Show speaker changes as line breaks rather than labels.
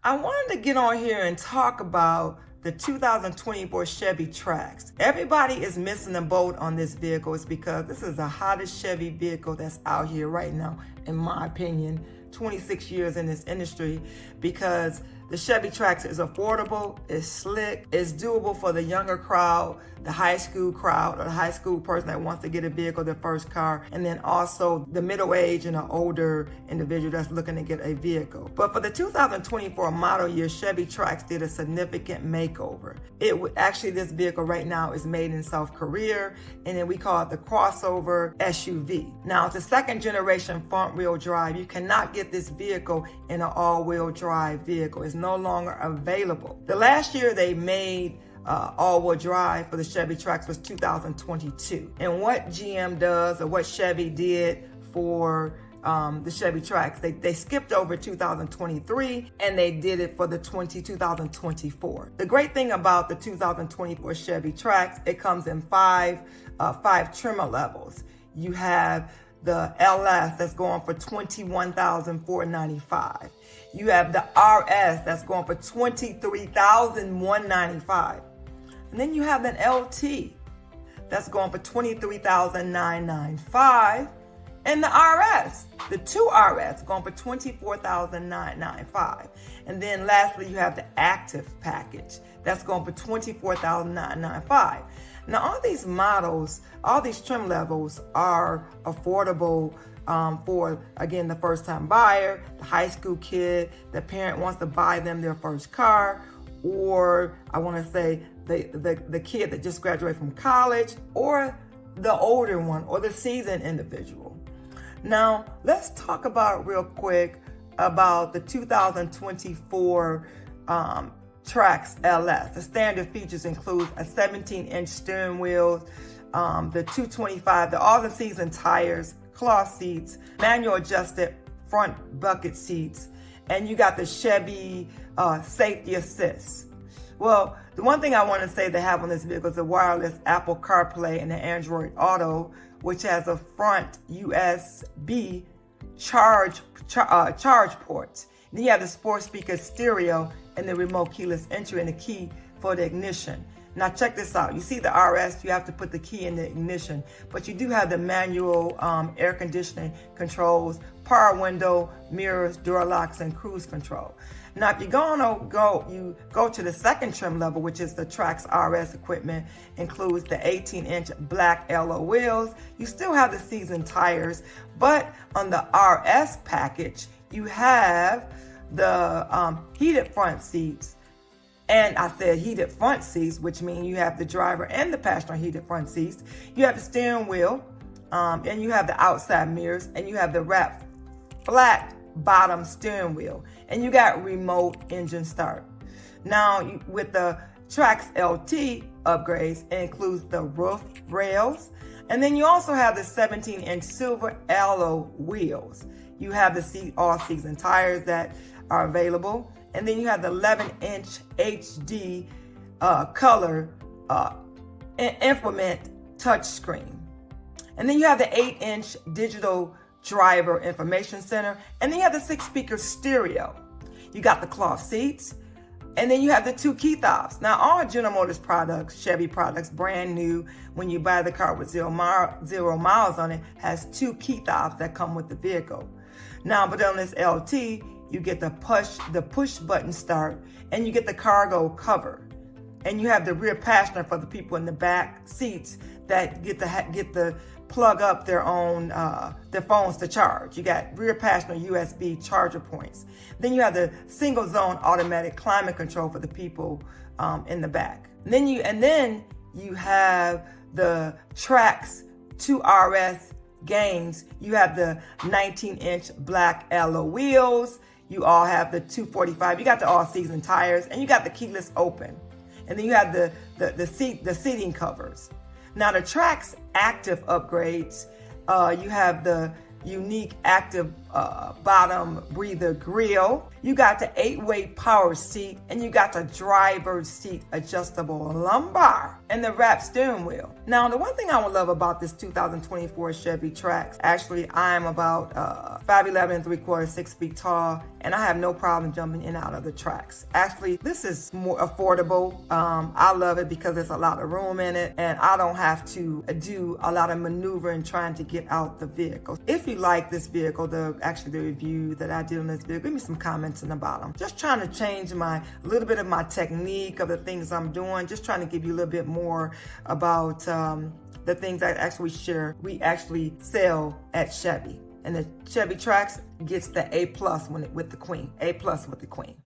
I wanted to get on here and talk about the 2024 Chevy Trax. Everybody is missing the boat on this vehicle. It's because this is the hottest Chevy vehicle that's out here right now, in my opinion. 26 years in this industry, because the Chevy Trax is affordable, it's slick, it's doable for the younger crowd, the high school crowd, or the high school person that wants to get a vehicle, their first car, and then also the middle age and an older individual that's looking to get a vehicle. But for the 2024 model year, Chevy Trax did a significant makeover. Actually, this vehicle right now is made in South Korea, and then we call it the crossover SUV. Now, it's a second generation front wheel drive. You cannot get this vehicle in an all-wheel drive vehicle. It's no longer available. The last year they made all-wheel drive for the Chevy Trax was 2022. And what GM does, or what Chevy did for the Chevy Trax, they skipped over 2023 and they did it for the 2024. The great thing about the 2024 Chevy Trax, it comes in five trimmer levels. You have the LS that's going for $21,495. You have the RS that's going for $23,195. And then you have an LT that's going for $23,995. And the RS, the 2RS, going for $24,995. And then lastly, you have the active package that's going for $24,995. Now, all these models, all these trim levels are affordable for, again, the first-time buyer, the high school kid, the parent wants to buy them their first car, or I want to say the kid that just graduated from college, or the older one, or the seasoned individual. Now, let's talk about real quick about the 2024 Trax LS. The standard features include a 17-inch steering wheel, the 225, the all-season tires, cloth seats, manual adjusted front bucket seats, and you got the Chevy safety assist. Well, the one thing I want to say they have on this vehicle is the wireless Apple CarPlay and the Android Auto, which has a front USB charge port. Then you have the sports speaker stereo and the remote keyless entry and the key for the ignition. Now check this out. You see the RS, you have to put the key in the ignition, but you do have the manual air conditioning controls, power window, mirrors, door locks, and cruise control. Now, if you're gonna go to the second trim level, which is the Trax RS equipment, includes the 18-inch black alloy wheels. You still have the seasoned tires, but on the RS package, you have the heated front seats. And I said heated front seats, which means you have the driver and the passenger heated front seats. You have the steering wheel, and you have the outside mirrors, and you have the wrapped flat bottom steering wheel, and you got remote engine start. Now, with the Trax LT upgrades, it includes the roof rails, and then you also have the 17-inch silver alloy wheels. You have the all-season tires that are available, and then you have the 11-inch HD color infotainment touchscreen. And then you have the 8-inch digital driver information center, and then you have the 6-speaker stereo. You got the cloth seats, and then you have the 2 key fobs. Now, all General Motors products, Chevy products, brand new, when you buy the car with 0 miles on it, has 2 key fobs that come with the vehicle. Now, but on this LT, you get the push button start, and you get the cargo cover, and you have the rear passenger for the people in the back seats that get the plug up their own their phones to charge. You got rear passenger USB charger points. Then you have the single zone automatic climate control for the people in the back. And then you have the Trax 2RS gains. You have the 19-inch black alloy wheels. You all have the 245. You got the all-season tires, and you got the keyless open. And then you have the seating covers. Now, the Trax active upgrades, you have the unique active bottom breather grille. You got the 8-way power seat, and you got the driver's seat adjustable lumbar and the wrap steering wheel. Now, the one thing I would love about this 2024 Chevy Trax, actually, I'm about 5'11" and 3/4, 6 feet tall, and I have no problem jumping in and out of the Trax. Actually, this is more affordable. I love it because there's a lot of room in it, and I don't have to do a lot of maneuvering trying to get out the vehicle. If you like this vehicle, the review that I did on this vehicle, give me some comments in the bottom. Just trying to change a little bit of my technique of the things I'm doing, just trying to give you a little bit more about the things I actually share. We actually sell at Chevy. And the Chevy Trax gets the A+ with the Queen. A+ with the Queen.